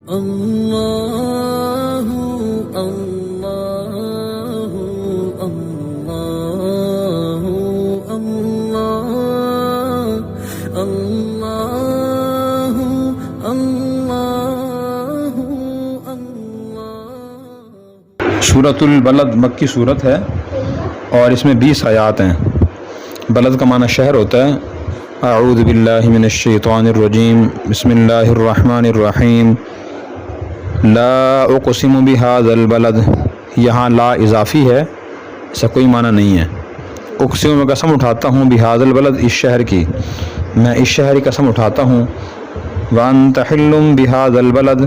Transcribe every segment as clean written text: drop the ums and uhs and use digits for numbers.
اللہ اللہ اللہ اللہ اللہ اللہ۔ سورۃ البلد مکی صورت ہے اور اس میں 20 آیات ہیں۔ بلد کا معنی شہر ہوتا ہے۔ اعوذ باللہ من الشیطان الرجیم، بسم اللہ الرحمن الرحیم۔ لا اقسم بہذا البلد، یہاں لا اضافی ہے، ایسا کوئی معنی نہیں ہے۔ اقسم میں قسم اٹھاتا ہوں، بہذا البلد اس شہر کی، میں اس شہر کی قسم اٹھاتا ہوں۔ وانت حل بہذا البلد،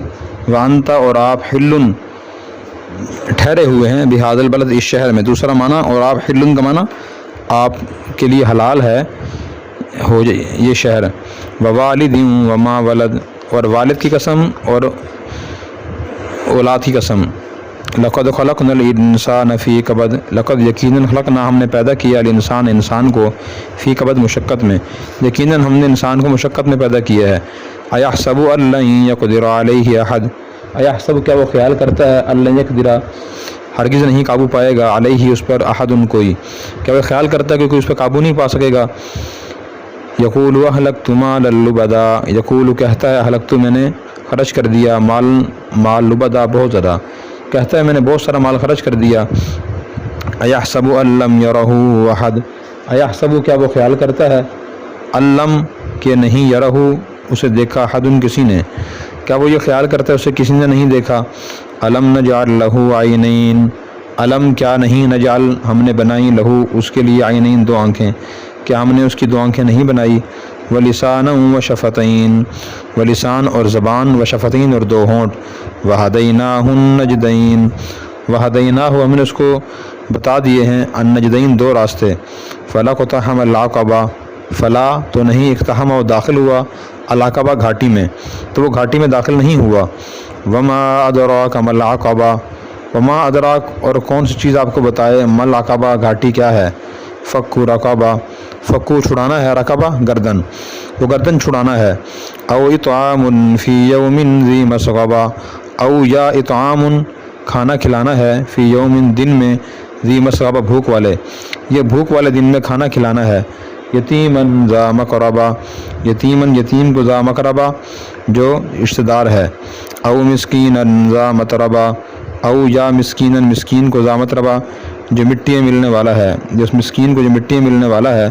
وانت اور آپ حل ٹھہرے ہوئے ہیں، بہذا البلد اس شہر میں، دوسرا معنی، اور آپ حل کا معنی آپ کے لیے حلال ہے ہو یہ شہر۔ ووالد وما ولد، اور والد کی قسم اور اولاد کی قسم۔ لقد خلقنا الانسان فی کبد، لقد یقیناً خلقنا ہم نے پیدا کیا الانسان انسان کو، فی کبد مشقت میں، یقیناً ہم نے انسان کو مشقت میں پیدا کیا ہے۔ ایحسب ان لن یقدر علیہ احد، ایحسب کیا وہ خیال کرتا ہے، ان لن یقدر ہرگز نہیں قابو پائے گا، علیہ اس پر، احد کوئی، کیا وہ خیال کرتا ہے کہ کوئی اس پر قابو نہیں پا سکے گا۔ یقول اہلکت مالا لبدا، یقول کہتا ہے، اہلکت میں نے خرچ کر دیا، مال لبدا بہت زیادہ، کہتا ہے میں نے بہت سارا مال خرچ کر دیا۔ ایحسب ان لم یرہ احد، ایحسب کیا وہ خیال کرتا ہے، ان لم کہ نہیں، یرہ اسے دیکھا، احد کسی نے، کیا وہ یہ خیال کرتا ہے اسے کسی نے نہیں دیکھا۔ الم نجعل لہ عینین، الم کیا نہیں، نجعل ہم نے بنائی، لہو اس کے لیے، عینین دو آنکھیں، کیا ہم نے اس کی دو آنکھیں نہیں بنائی۔ ولسانا وشفتین، ولسان اور زبان، وشفتین اور دو ہونٹ۔ وہدیناہ النجدین، وہدیناہ ہم نے اس کو بتا دیے ہیں، النجدین دو راستے۔ فلا اقتحم العقبہ، فلا تو نہیں، اقتحم و داخل ہوا، العقبہ گھاٹی میں، تو وہ گھاٹی میں داخل نہیں ہوا۔ وما ادراک ما العقبہ، وما ادراک اور کون سی چیز آپ کو بتائے، ما العقبہ گھاٹی کیا ہے۔ فکو رقبہ، فکو چھڑانا ہے، رقبہ گردن، وہ گردن چھڑانا ہے۔ او اطعام فی یوم ذی مسغبہ، او یا اطعام کھانا کھلانا ہے، فی یوم دن میں، ذی مسغبہ بھوک والے، یہ بھوک والے دن میں کھانا کھلانا ہے۔ یتیمن ذا مقربہ، یتیمن یتیم کو، ذا مقربہ جو رشتہ دار ہے۔ او مسکینن ذا متربہ، او یا مسکینن مسکین کو، ذا متربہ جو مٹی میں ملنے والا ہے، جس مسکین کو جو مٹی میں ملنے والا ہے۔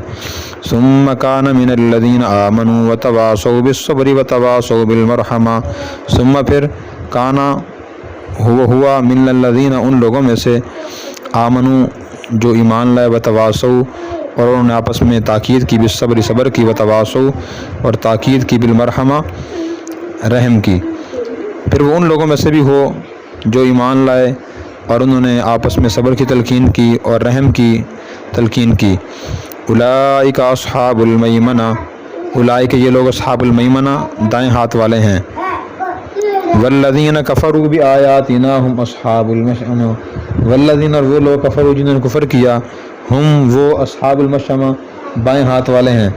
ثم کان من الذین آمنوا وتواصوا بالصبر وتواصوا بالمرحمہ، ثم پھر کانا ہوا من الذین ان لوگوں میں سے، آمنوا جو ایمان لائے، وتواصوا اور انہوں نے آپس میں تاکید کی، بالصبر صبر کی، وتواصوا اور تاکید کی، بالمرحمہ رحم کی۔ پھر وہ ان لوگوں میں سے بھی ہو جو ایمان لائے اور انہوں نے آپس میں صبر کی تلقین کی اور رحم کی تلقین کی۔ اولئک اصحاب المیمنہ، اولئک یہ لوگ اصحاب المیمنہ دائیں ہاتھ والے ہیں۔ والذین کفروا بآیاتنا هم اصحاب المشأمہ، والذین اور وہ لوگ کفروا جنہوں نے کفر کیا، ہم وہ اصحاب المشأمہ بائیں ہاتھ والے ہیں۔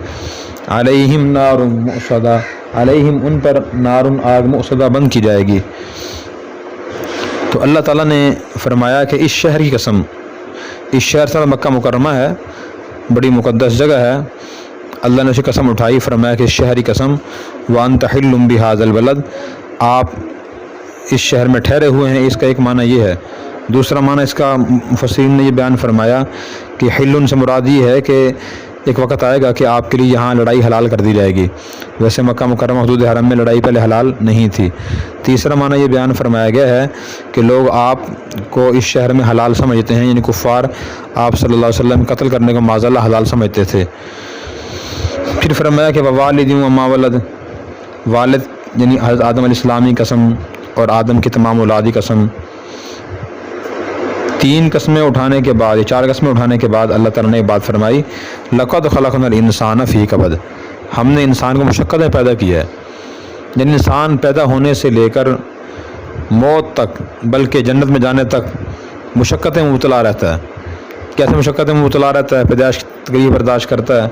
علیہم نار مؤصدہ، علیہم ان پر، نار آگ، مؤصدہ بند کی جائے گی۔ تو اللہ تعالیٰ نے فرمایا کہ اس شہر کی قسم، اس شہر سے مکہ مکرمہ ہے، بڑی مقدس جگہ ہے، اللہ نے اسے قسم اٹھائی، فرمایا کہ اس شہر کی قسم، وانت حل بہذا البلد، آپ اس شہر میں ٹھہرے ہوئے ہیں، اس کا ایک معنی یہ ہے۔ دوسرا معنی اس کا مفسرین نے یہ بیان فرمایا کہ حل سے مراد یہ ہے کہ ایک وقت آئے گا کہ آپ کے لیے یہاں لڑائی حلال کر دی جائے گی، ویسے مکہ مکرمہ حدود حرم میں لڑائی پہلے حلال نہیں تھی۔ تیسرا معنی یہ بیان فرمایا گیا ہے کہ لوگ آپ کو اس شہر میں حلال سمجھتے ہیں، یعنی کفار آپ صلی اللہ علیہ وسلم قتل کرنے کو معاذ اللہ حلال سمجھتے تھے۔ پھر فرمایا کہ ووالد وما ولد، والد یعنی حضرت آدم علیہ السلام کی قسم اور آدم کی تمام اولاد کی قسم۔ تین قسمیں اٹھانے کے بعد، چار قسمیں اٹھانے کے بعد اللہ تعالیٰ نے ایک بات فرمائی، لقد خلقنا الانسان فی کبد، ہم نے انسان کو مشقت میں پیدا کیا ہے، یعنی انسان پیدا ہونے سے لے کر موت تک، بلکہ جنت میں جانے تک مشقتیں مبتلا رہتا ہے۔ کیسے مشقتیں مبتلا رہتا ہے؟ پیدائش کی تکلیف برداشت کرتا ہے،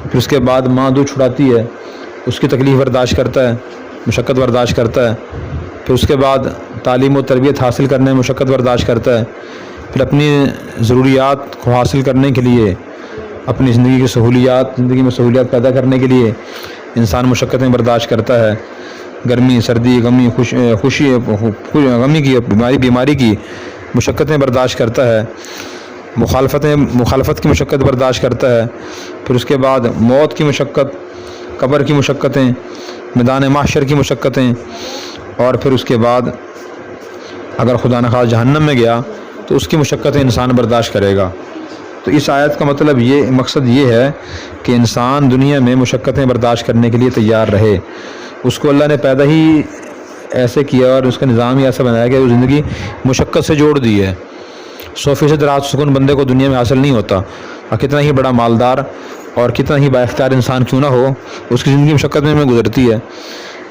پھر اس کے بعد ماں دودھ چھڑاتی ہے، اس کی تکلیف برداشت کرتا ہے، مشقت برداشت کرتا ہے، پھر اس کے بعد تعلیم و تربیت حاصل کرنے میں مشقت برداشت کرتا ہے، پھر اپنی ضروریات کو حاصل کرنے کے لیے، اپنی زندگی میں سہولیات پیدا کرنے کے لیے انسان مشقتیں برداشت کرتا ہے، گرمی، سردی، غمی، خوشی، غمی کی، بیماری کی مشقتیں برداشت کرتا ہے، مخالفت کی مشقت برداشت کرتا ہے، پھر اس کے بعد موت کی مشقت، قبر کی مشقتیں، میدان محشر کی مشقتیں، اور پھر اس کے بعد اگر خدا نخواستہ جہنم میں گیا تو اس کی مشقتیں انسان برداشت کرے گا۔ تو اس آیت کا مقصد یہ ہے کہ انسان دنیا میں مشقتیں برداشت کرنے کے لیے تیار رہے۔ اس کو اللہ نے پیدا ہی ایسے کیا اور اس کا نظام ہی ایسا بنایا کہ وہ زندگی مشقت سے جوڑ دی ہے۔ 100% راحت سکون بندے کو دنیا میں حاصل نہیں ہوتا، اور کتنا ہی بڑا مالدار اور کتنا ہی بااختیار انسان کیوں نہ ہو، اس کی زندگی مشقت میں گزرتی ہے۔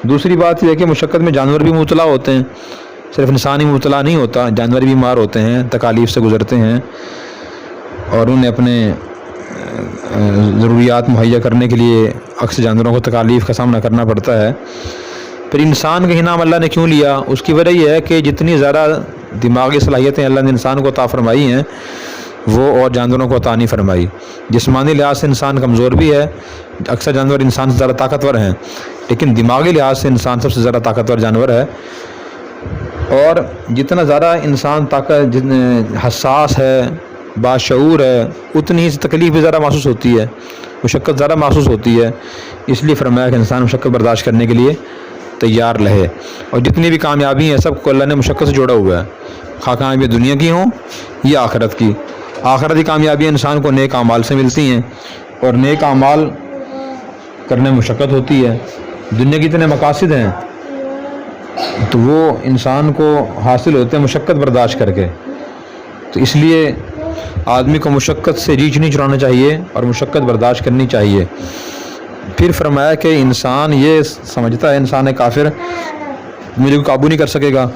دوسری بات یہ ہے کہ مشقت میں جانور بھی مبتلا ہوتے ہیں، صرف انسان ہی مبتلا نہیں ہوتا، جانور بھی بیمار ہوتے ہیں، تکالیف سے گزرتے ہیں، اور انہیں اپنے ضروریات مہیا کرنے کے لیے اکثر جانوروں کو تکالیف کا سامنا کرنا پڑتا ہے۔ پھر انسان کا ہی نام اللہ نے کیوں لیا؟ اس کی وجہ یہ ہے کہ جتنی زیادہ دماغی صلاحیتیں اللہ نے انسان کو عطا فرمائی ہیں وہ اور جانوروں کو عطا نہیں فرمائی۔ جسمانی لحاظ سے انسان کمزور بھی ہے، اکثر جانور انسان سے زیادہ طاقتور ہیں، لیکن دماغی لحاظ سے انسان سب سے زیادہ طاقتور جانور ہے۔ اور جتنا زیادہ انسان حساس ہے، باشعور ہے، اتنی ہی تکلیف بھی زیادہ محسوس ہوتی ہے، مشقت زیادہ محسوس ہوتی ہے۔ اس لیے فرمایا کہ انسان مشقت برداشت کرنے کے لیے تیار رہے۔ اور جتنی بھی کامیابی ہیں سب کو اللہ نے مشقت سے جوڑا ہوا ہے، خواہ کامیابی دنیا کی ہوں یا آخرت کی۔ آخرتی کامیابی انسان کو نیک اعمال سے ملتی ہیں، اور نیک اعمال کرنے میں مشقت ہوتی ہے۔ دنیا کے اتنے مقاصد ہیں تو وہ انسان کو حاصل ہوتے ہیں مشقت برداشت کر کے۔ تو اس لیے آدمی کو مشقت سے ریچھ نہیں چڑھانا چاہیے اور مشقت برداشت کرنی چاہیے۔ پھر فرمایا کہ انسان یہ سمجھتا ہے، انسان کافر، مجھے کوئی قابو نہیں کر سکے گا،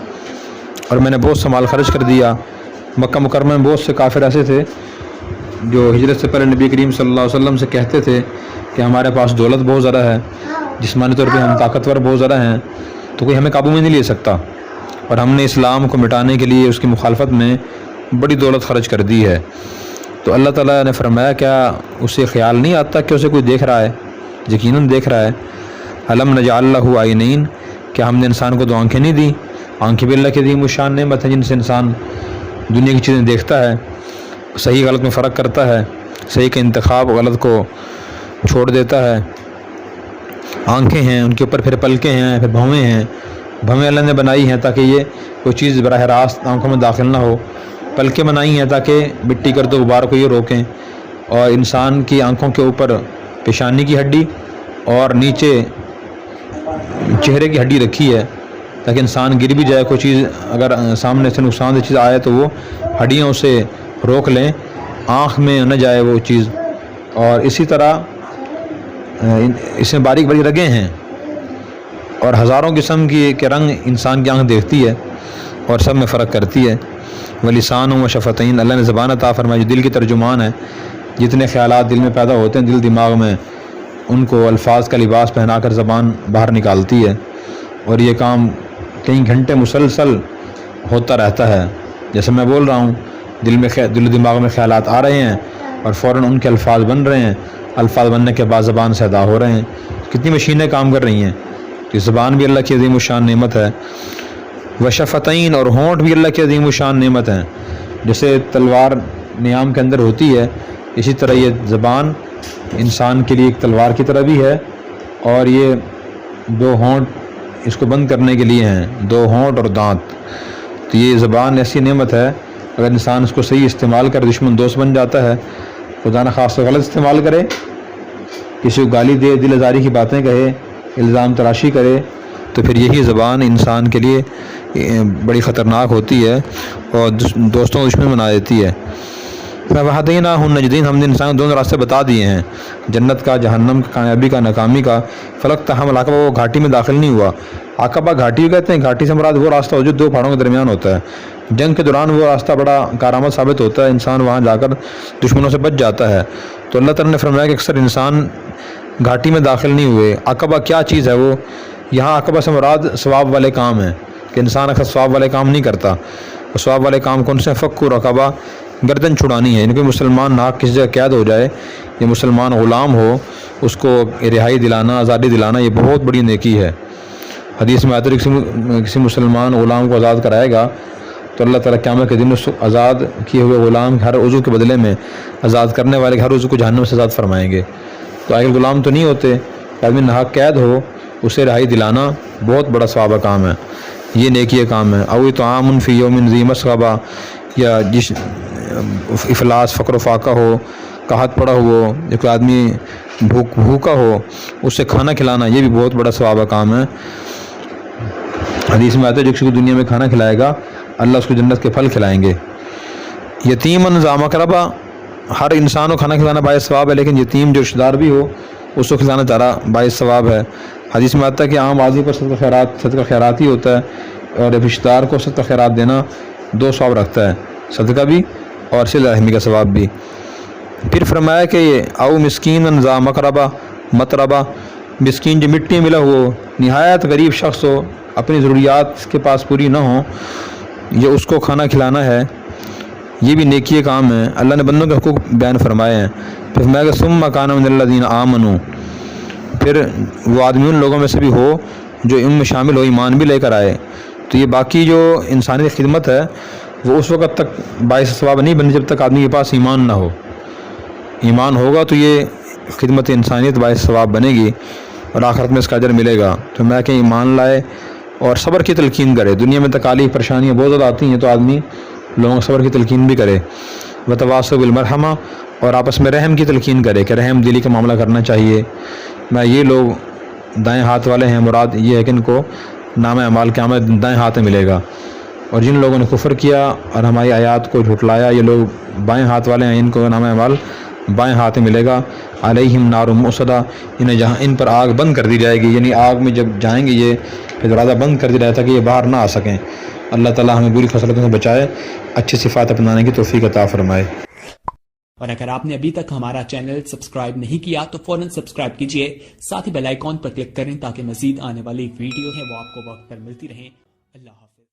اور میں نے بہت سا مال خرچ کر دیا۔ مکہ مکرمہ میں بہت سے کافر ایسے تھے جو ہجرت سے پہلے نبی کریم صلی اللہ علیہ وسلم سے کہتے تھے کہ ہمارے پاس دولت بہت زیادہ ہے، جسمانی طور پہ ہم طاقتور بہت زیادہ ہیں، تو کوئی ہمیں قابو میں نہیں لے سکتا، اور ہم نے اسلام کو مٹانے کے لیے اس کی مخالفت میں بڑی دولت خرچ کر دی ہے۔ تو اللہ تعالیٰ نے فرمایا کیا اسے خیال نہیں آتا کہ اسے کوئی دیکھ رہا ہے؟ یقیناً دیکھ رہا ہے۔ الم نجعل لہ عینین، کیا ہم نے انسان کو دو آنکھیں نہیں دی؟ آنکھیں بھی اللہ کی عظیم الشان نعمت ہے جن سے انسان دنیا کی چیزیں دیکھتا ہے، صحیح غلط میں فرق کرتا ہے، صحیح کا انتخاب غلط کو چھوڑ دیتا ہے۔ آنکھیں ہیں، ان کے اوپر پھر پلکیں ہیں، پھر بھویں ہیں۔ بھویں اللہ نے بنائی ہیں تاکہ یہ کوئی چیز براہ راست آنکھوں میں داخل نہ ہو، پلکیں بنائی ہیں تاکہ مٹی گرد و غبار کو یہ روکیں، اور انسان کی آنکھوں کے اوپر پیشانی کی ہڈی اور نیچے چہرے کی ہڈی رکھی ہے تاکہ انسان گر بھی جائے، کوئی چیز اگر سامنے سے نقصان دہ چیز آئے تو وہ ہڈیاں اسے روک لیں، آنکھ میں نہ جائے وہ چیز۔ اور اسی طرح اس میں باریک باریک رگیں ہیں، اور ہزاروں قسم کے رنگ انسان کی آنکھ دیکھتی ہے اور سب میں فرق کرتی ہے۔ ولسان و شفتین، اللہ نے زبان عطا فرمائی جو دل کی ترجمان ہے، جتنے خیالات دل میں پیدا ہوتے ہیں دل دماغ میں، ان کو الفاظ کا لباس پہنا کر زبان باہر نکالتی ہے، اور یہ کام کئی گھنٹے مسلسل ہوتا رہتا ہے۔ جیسے میں بول رہا ہوں، دل و دماغ میں خیالات آ رہے ہیں اور فوراً ان کے الفاظ بن رہے ہیں، الفاظ بننے کے بعد زبان سے ادا ہو رہے ہیں۔ کتنی مشینیں کام کر رہی ہیں، کہ زبان بھی اللہ کی عظیم الشان نعمت ہے۔ وشفتین، اور ہونٹ بھی اللہ کی عظیم الشان نعمت ہیں۔ جیسے تلوار نیام کے اندر ہوتی ہے، اسی طرح یہ زبان انسان کے لیے ایک تلوار کی طرح بھی ہے، اور یہ دو ہونٹ اس کو بند کرنے کے لیے ہیں، دو ہونٹ اور دانت۔ تو یہ زبان ایسی نعمت ہے، اگر انسان اس کو صحیح استعمال کر دشمن دوست بن جاتا ہے۔ خدا نہ خاص غلط استعمال کرے، کسی کو گالی دے، دل آزاری کی باتیں کہے، الزام تراشی کرے، تو پھر یہی زبان انسان کے لیے بڑی خطرناک ہوتی ہے اور دوستوں کو دشمن بنا دیتی ہے۔ فَوَهَدَيْنَاهُ النَّجْدَيْنِ، ہم نے انسان کو دونوں راستے بتا دیے ہیں، جنت کا، جہنم کا، کامیابی کا، ناکامی کا۔ فَلَقْتَحَمَ الْعَقَبَةَ، وہ گھاٹی میں داخل نہیں ہوا۔ عقبہ گھاٹی کہتے ہیں، گھاٹی سے مراد وہ راستہ ہو جو دو پہاڑوں کے درمیان ہوتا ہے۔ جنگ کے دوران وہ راستہ بڑا کارآمد ثابت ہوتا ہے، انسان وہاں جا کر دشمنوں سے بچ جاتا ہے۔ تو اللہ تعالیٰ نے فرمایا کہ اکثر انسان گھاٹی میں داخل نہیں ہوئے۔ عقبہ کیا چیز ہے وہ؟ یہاں عقبہ سے مراد ثواب والے کام ہیں، کہ انسان اکثر ثواب والے کام نہیں کرتا. ثواب والے کام کون سے؟ فک و رقبہ، گردن چھڑانی ہے. یعنی کہ مسلمان ناک کسی جگہ قید ہو جائے یا مسلمان غلام ہو، اس کو رہائی دلانا، آزادی دلانا، یہ بہت بڑی نیکی ہے. حدیث میں آتا ہے کسی مسلمان غلام کو آزاد کرائے گا تو اللہ تعالیٰ قیامت کے دن اس آزاد کیے ہوئے غلام ہر عضو کے بدلے میں آزاد کرنے والے ہر عضو کو جہنم سے آزاد فرمائیں گے. تو آگے غلام تو نہیں ہوتے، آدمی ناحق قید ہو اسے رہائی دلانا بہت بڑا ثواب کا کام ہے، یہ نیکی کا کام ہے. او طعام فی یوم ذی مسغبہ، یا جس افلاس فقر و فاقہ ہو، قحط پڑا ہو، یا کوئی آدمی بھوکا ہو، اس سے کھانا کھلانا، یہ بھی بہت بڑا ثواب کا کام ہے. حدیث میں آتا ہے جو کسی کو دنیا میں کھانا کھلائے گا اللہ اس کو جنت کے پھل کھلائیں گے. یتیماً ذا مقربہ، ہر انسان کو کھانا کھلانا باعث ثواب ہے، لیکن یتیم جو رشتہ دار بھی ہو اس کو کھلانا زیادہ باعث ثواب ہے. حدیث میں آتا ہے کہ عام آدمی پر صدقہ خیرات ہی ہوتا ہے، اور رشتہ دار کو صدقہ خیرات دینا 2 ثواب رکھتا ہے، صدقہ بھی اور صلہ رحمی کا ثواب بھی. پھر فرمایا کہ او مسکین ذا مقربہ مطربہ، مسکین جو مٹی ملا ہو، نہایت غریب شخص ہو، اپنی ضروریات اس کے پاس پوری نہ ہوں، یہ اس کو کھانا کھلانا ہے، یہ بھی نیکی کام ہے. اللہ نے بندوں کے حقوق بیان فرمائے ہیں. پھر فرمایا کہ ثم کان من الذین آمنوا، پھر وہ آدمی ان لوگوں میں سے بھی ہو جو ان میں شامل ہو، ایمان بھی لے کر آئے. تو یہ باقی جو انسانی خدمت ہے وہ اس وقت تک باعث ثواب نہیں بنتی جب تک آدمی کے پاس ایمان نہ ہو. ایمان ہوگا تو یہ خدمت انسانیت باعث ثواب بنے گی اور آخرت میں اس کا اجر ملے گا. تو میں کہ ایمان لائے اور صبر کی تلقین کرے. دنیا میں تکالیف پریشانیاں بہت زیادہ آتی ہیں تو آدمی لوگوں کو صبر کی تلقین بھی کرے. وتواصوا بالمرحمہ، اور آپس میں رحم کی تلقین کرے کہ رحم دلی کا معاملہ کرنا چاہیے. میں یہ لوگ دائیں ہاتھ والے ہیں، مراد یہ ہے کہ ان کو نام اعمال قیامت دائیں ہاتھ میں ملے گا. اور جن لوگوں نے کفر کیا اور ہماری آیات کو جھٹلایا، یہ لوگ بائیں ہاتھ والے ہیں، ان کو نام اعمال بائیں ہاتھ میں ملے گا. علیہم نار مؤصدہ، انہیں جہاں ان پر آگ بند کر دی جائے گی، یعنی آگ میں جب جائیں گے یہ پھر دروازہ بند کر دیا جائے تاکہ یہ باہر نہ آ سکیں. اللہ تعالیٰ ہمیں بری خصلتوں سے بچائے، اچھی صفات اپنانے کی توفیق عطا فرمائے. اور اگر آپ نے ابھی تک ہمارا چینل سبسکرائب نہیں کیا تو فوراً سبسکرائب کیجئے، ساتھ ہی بیل آئیکن پر کلک کریں تاکہ مزید آنے والی ویڈیو ہے وہ آپ کو وقت پر ملتی رہیں. اللہ حافظ.